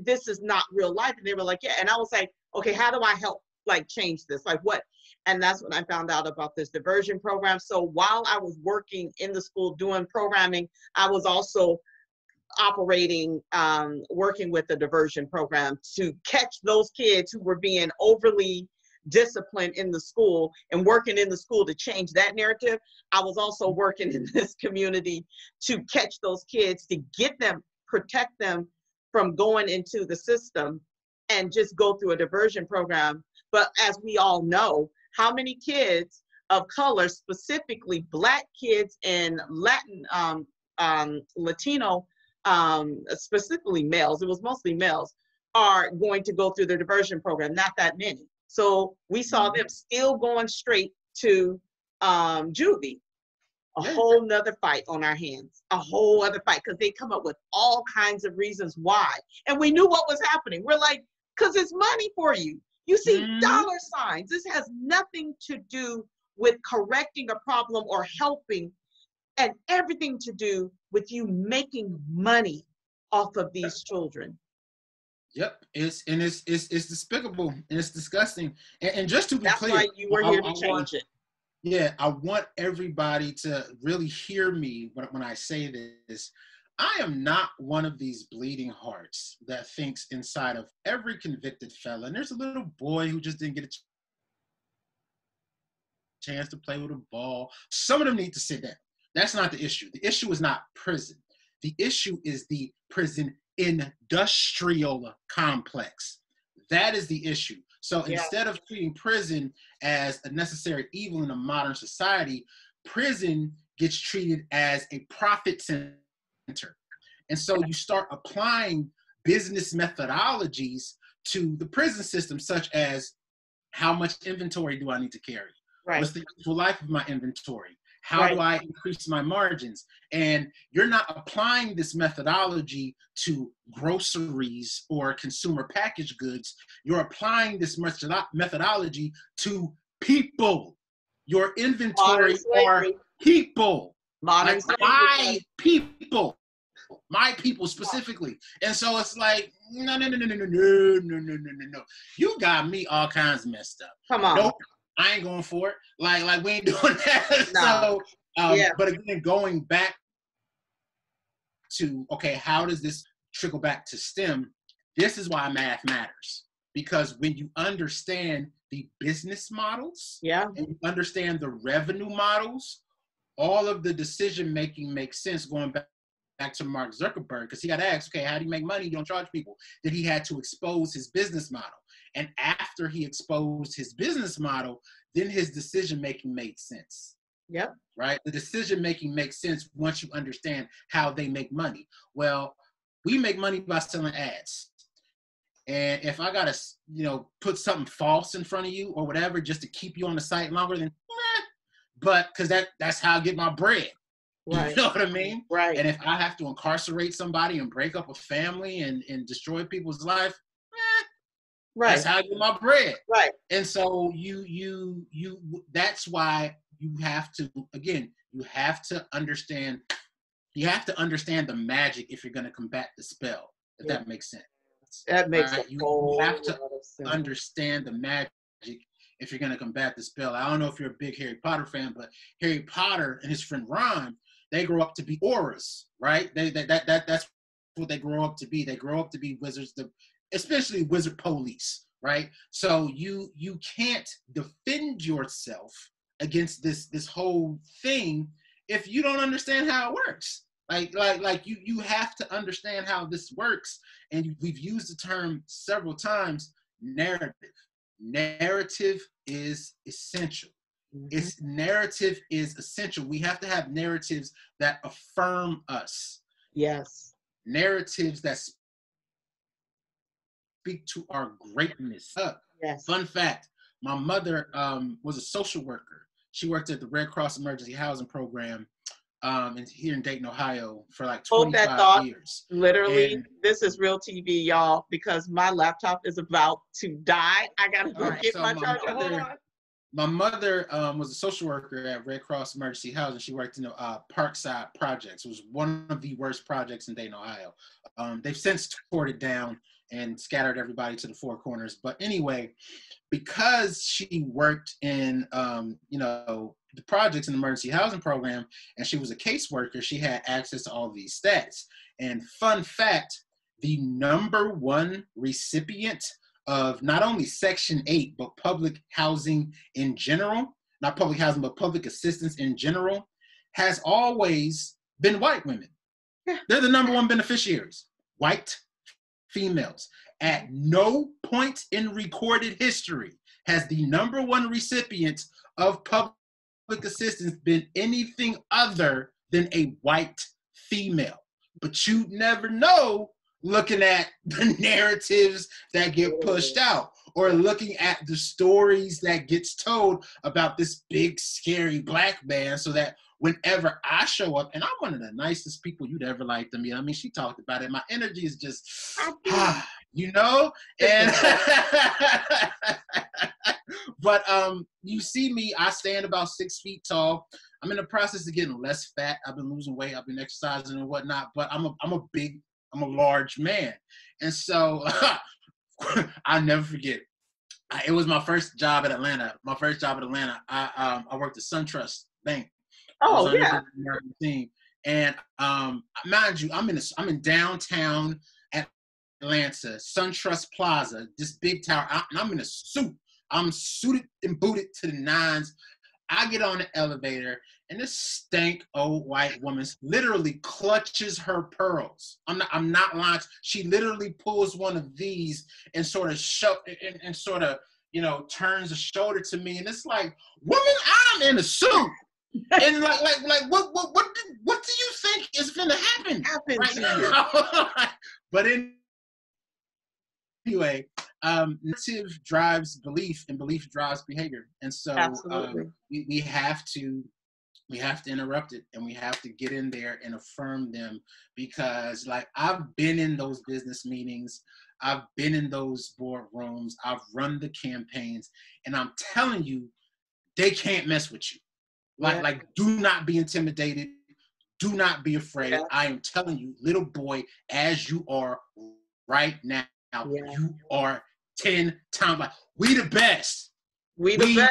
this is not real life. And they were like, and I was like, okay, how do I help, like, change this? Like, what? And that's when I found out about this diversion program. So while I was working in the school doing programming, I was also operating, working with the diversion program to catch those kids who were being overly disciplined in the school and working in the school to change that narrative. I was also working in this community to catch those kids, to get them, protect them from going into the system and just go through a diversion program. But as we all know, how many kids of color, specifically Black kids and Latin, Latino, specifically males, it was mostly males, are going to go through the diversion program? Not that many. So we saw them still going straight to juvie. a whole nother fight on our hands, a whole other fight, because they come up with all kinds of reasons why. And we knew what was happening. We're like, because it's money for you. You see dollar signs. This has nothing to do with correcting a problem or helping, and everything to do with you making money off of these children. Yep, it's despicable and it's disgusting. And just to be That's clear, why you were here to change it. Yeah, I want everybody to really hear me when I say this. I am not one of these bleeding hearts that thinks inside of every convicted felon, there's a little boy who just didn't get a chance to play with a ball. Some of them need to sit down. That's not the issue. The issue is not prison. The issue is the prison industrial complex. That is the issue. So instead of treating prison as a necessary evil in a modern society, prison gets treated as a profit center. And so you start applying business methodologies to the prison system, such as how much inventory do I need to carry? Right. What's the useful life of my inventory? How do I increase my margins? And you're not applying this methodology to groceries or consumer packaged goods. You're applying this methodology to people. Your inventory are people. Like my people. My people specifically. And so it's like, no. You got me all kinds messed up. Come on. Nope. I ain't going for it. Like we ain't doing that. No. So, but again, going back to, okay, how does this trickle back to STEM? This is why math matters. Because when you understand the business models, and you understand the revenue models, all of the decision-making makes sense. Going back to Mark Zuckerberg, because he got asked, okay, how do you make money? You don't charge people. Then he had to expose his business model. And after he exposed his business model, then his decision-making made sense. Yep. Right? The decision-making makes sense once you understand how they make money. Well, we make money by selling ads. And if I got to, put something false in front of you or whatever, just to keep you on the site longer, then, but because that's how I get my bread. Right. You know what I mean? Right. And if I have to incarcerate somebody and break up a family and destroy people's life, right. That's how I get my bread. Right. And so you that's why you have to, again, you have to understand the magic if you're going to combat the spell, if that makes sense. That makes sense. You have to understand the magic if you're going to combat the spell. I don't know if you're a big Harry Potter fan, but Harry Potter and his friend Ron, they grow up to be auras, right? That's what they grow up to be. They grow up to be wizards, especially wizard police, right? So you can't defend yourself against this whole thing if you don't understand how it works. Like you have to understand how this works. And we've used the term several times, narrative. Narrative is essential. Narrative is essential. We have to have narratives that affirm us. Yes. Narratives that speak to our greatness. Yes. Fun fact, my mother was a social worker. She worked at the Red Cross Emergency Housing Program here in Dayton, Ohio for like 25 years. Literally, this is real TV, y'all, because my laptop is about to die. I gotta go get my charger. Hold on. My mother was a social worker at Red Cross Emergency Housing. She worked in the Parkside Projects. It was one of the worst projects in Dayton, Ohio. They've since torn it down and scattered everybody to the four corners. But anyway, because she worked in, the projects in the emergency housing program, and she was a caseworker, she had access to all these stats. And fun fact, the #1 recipient of not only Section 8, but public housing in general, not public housing, but public assistance in general, has always been white women. They're the #1 beneficiaries, white females. At no point in recorded history has the #1 recipient of public assistance been anything other than a white female. But you never know looking at the narratives that get pushed out or looking at the stories that gets told about this big, scary black man so that whenever I show up, and I'm one of the nicest people you'd ever like to meet. I mean, she talked about it. My energy is just, you know, and but you see me, I stand about 6 feet tall. I'm in the process of getting less fat. I've been losing weight. I've been exercising and whatnot, but I'm a large man. And so I'll never forget. It was my first job at Atlanta. I worked at SunTrust Bank. I was Oh, on yeah. the team. And mind you, I'm in downtown Atlanta, SunTrust Plaza, this big tower. And I'm in a suit. I'm suited and booted to the nines. I get on the elevator, and this stank old white woman literally clutches her pearls. I'm not lying. She literally pulls one of these and sort of turns a shoulder to me, and it's like, woman, I'm in a suit. And like what do you think is gonna happen right now? But anyway, narrative drives belief, and belief drives behavior, and so we have to interrupt it, and we have to get in there and affirm them, because like I've been in those business meetings, I've been in those boardrooms, I've run the campaigns, and I'm telling you, they can't mess with you. Like do not be intimidated. Do not be afraid. Yeah. I am telling you, little boy, as you are right now, you are 10 times like, we the best. We the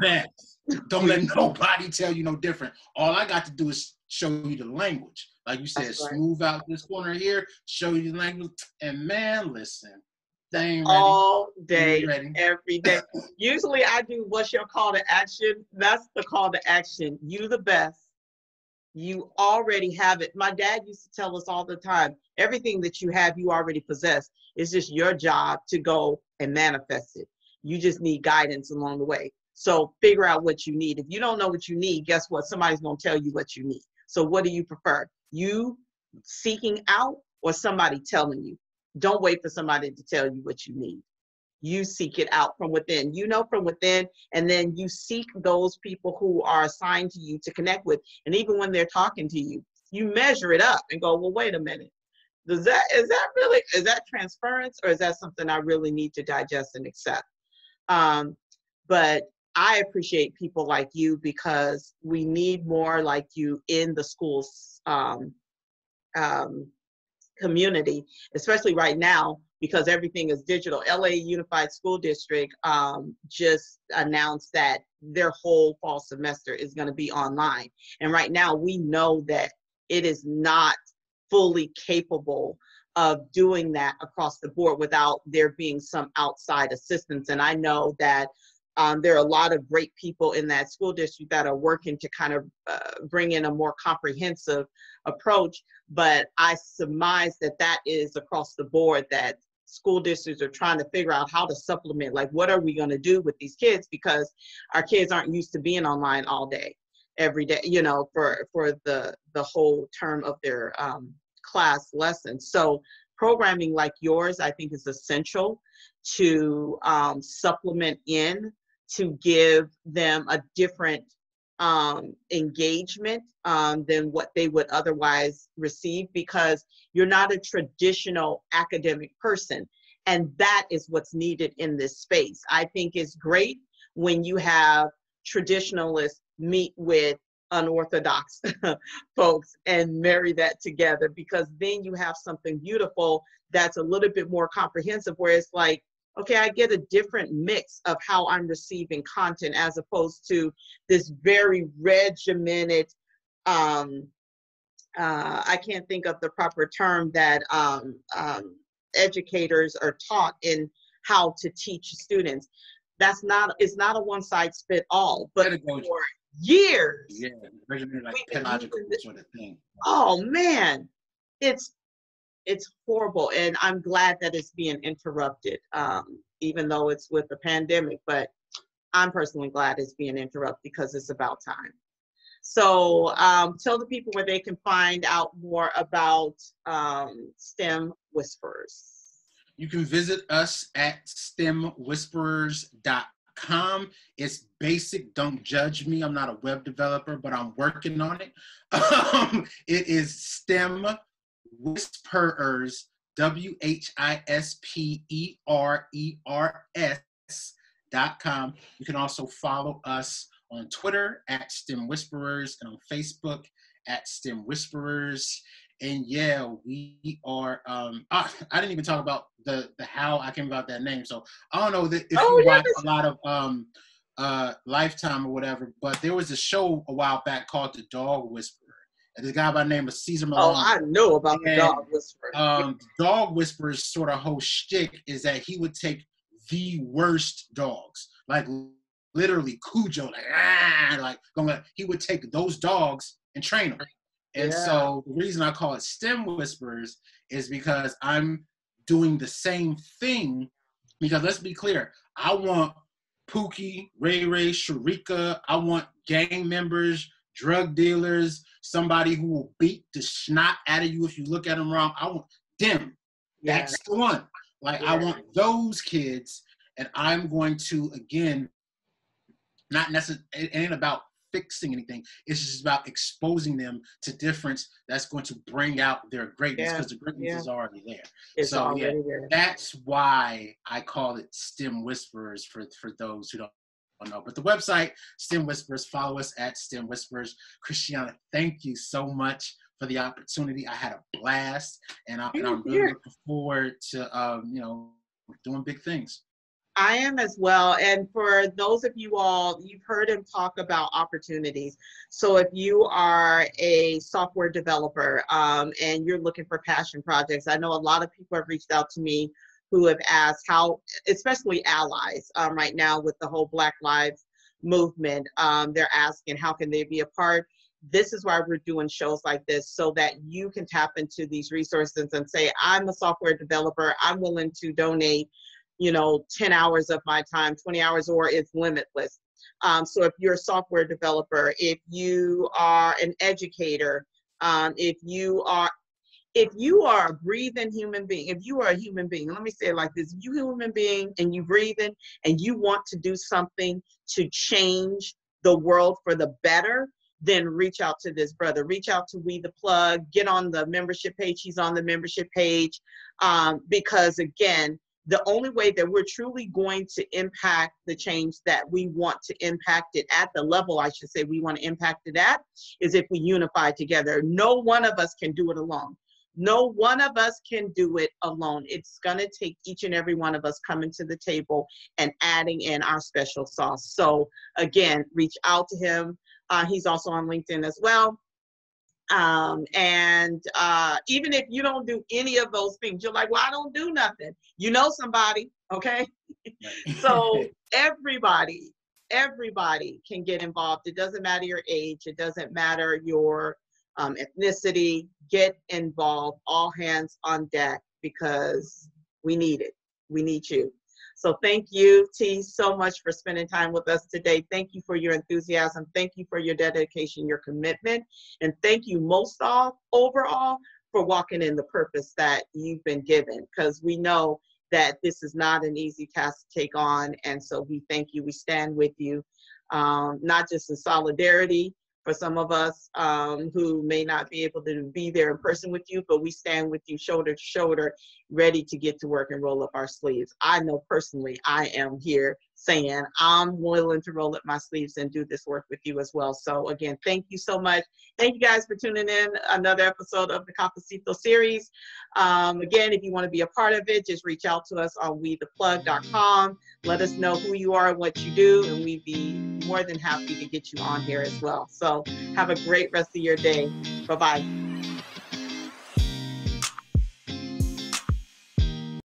best. Don't let nobody tell you no different. All I got to do is show you the language. Like you said, smooth out this corner here, show you the language. And man, listen, they ain't ready. All day, every day. Usually I do, what's your call to action? That's the call to action. You the best. You already have it. My dad used to tell us all the time, everything that you have, you already possess. It's just your job to go and manifest it. You just need guidance along the way. So figure out what you need. If you don't know what you need, guess what? Somebody's going to tell you what you need. So what do you prefer? You seeking out or somebody telling you? Don't wait for somebody to tell you what you need. You seek it out from within. You know from within, and then you seek those people who are assigned to you to connect with. And even when they're talking to you, you measure it up and go, well, wait a minute. Is that transference, or is that something I really need to digest and accept? But I appreciate people like you, because we need more like you in the schools community, especially right now, because everything is digital. LA Unified School District just announced that their whole fall semester is going to be online. And right now we know that it is not fully capable of doing that across the board without there being some outside assistance. And I know that there are a lot of great people in that school district that are working to kind of bring in a more comprehensive approach. But I surmise that that is across the board, that school districts are trying to figure out how to supplement, like, what are we going to do with these kids? Because our kids aren't used to being online all day, every day, you know, for the whole term of their class lessons. So programming like yours, I think, is essential to supplement in, to give them a different engagement than what they would otherwise receive, because you're not a traditional academic person. And that is what's needed in this space. I think it's great when you have traditionalists meet with unorthodox folks and marry that together, because then you have something beautiful that's a little bit more comprehensive, where it's like, okay, I get a different mix of how I'm receiving content, as opposed to this very regimented, I can't think of the proper term, that educators are taught in how to teach students. It's not a one size fit all, but for years. Yeah, like pedagogical sort of thing. Oh man, it's horrible, and I'm glad that it's being interrupted, even though it's with the pandemic. But I'm personally glad it's being interrupted, because it's about time. So tell the people where they can find out more about STEM Whisperers. You can visit us at stemwhisperers.com. stemwhisperers.com. It's basic. Don't judge me. I'm not a web developer, but I'm working on it. It is STEM Whisperers, WHISPERERS.com. You can also follow us on Twitter at STEM Whisperers and on Facebook at STEM Whisperers. And yeah, we are. I didn't even talk about the how I came about that name. So I don't know that if you watch a lot of Lifetime or whatever, but there was a show a while back called The Dog Whisperer. And this guy by the name of Caesar Malone. Oh, I know about The Dog Whisperer. Dog Whisperer's sort of whole shtick is that he would take the worst dogs, like literally Cujo, he would take those dogs and train them. And so the reason I call it STEM Whisperers is because I'm doing the same thing. Because let's be clear, I want Pookie, Ray Ray, Sharika, I want gang members, drug dealers, somebody who will beat the snot out of you if you look at them wrong. I want them. That's the one. I want those kids, and I'm going to, again, not necessarily, it ain't about fixing anything. It's just about exposing them to difference that's going to bring out their greatness, because the greatness is already there. It's already there. That's why I call it STEM Whisperers for those who don't know. But the website, STEM Whisperers, follow us at STEM Whisperers. Christiana, thank you so much for the opportunity. I had a blast, and I'm really looking forward to doing big things. I am as well. And for those of you all, you've heard him talk about opportunities. So if you are a software developer and you're looking for passion projects, I know a lot of people have reached out to me who have asked how, especially allies right now with the whole Black Lives movement, they're asking how can they be a part. This is why we're doing shows like this, so that you can tap into these resources and say, I'm a software developer, I'm willing to donate 10 hours of my time, 20 hours, or it's limitless. So if you're a software developer, if you are an educator, if you are a breathing human being, if you are a human being, let me say it like this, if you're a human being and you breathing and you want to do something to change the world for the better, then reach out to this brother. Reach out to We the Plug, get on the membership page. He's on the membership page because, again, the only way that we're truly going to impact the change that we want to impact it at the level, I should say, we want to impact it at, is if we unify together. No one of us can do it alone. No one of us can do it alone. It's going to take each and every one of us coming to the table and adding in our special sauce. So again, reach out to him. He's also on LinkedIn as well. Even if you don't do any of those things, you're like, well, I don't do nothing. You know somebody, okay? So everybody can get involved. It doesn't matter your age. It doesn't matter your ethnicity. Get involved. All hands on deck, because we need it. We need you. So thank you, T, so much for spending time with us today. Thank you for your enthusiasm. Thank you for your dedication, your commitment. And thank you most overall for walking in the purpose that you've been given, because we know that this is not an easy task to take on. And so we thank you. We stand with you, not just in solidarity for some of us who may not be able to be there in person with you, but we stand with you shoulder to shoulder, ready to get to work and roll up our sleeves. I know personally I am here saying I'm willing to roll up my sleeves and do this work with you as well. So again, thank you so much. Thank you guys for tuning in. Another episode of the Cafecito series. Again, if you want to be a part of it, just reach out to us on WeThePlug.com. Let us know who you are and what you do, and we'd be more than happy to get you on here as well. So have a great rest of your day. Bye-bye.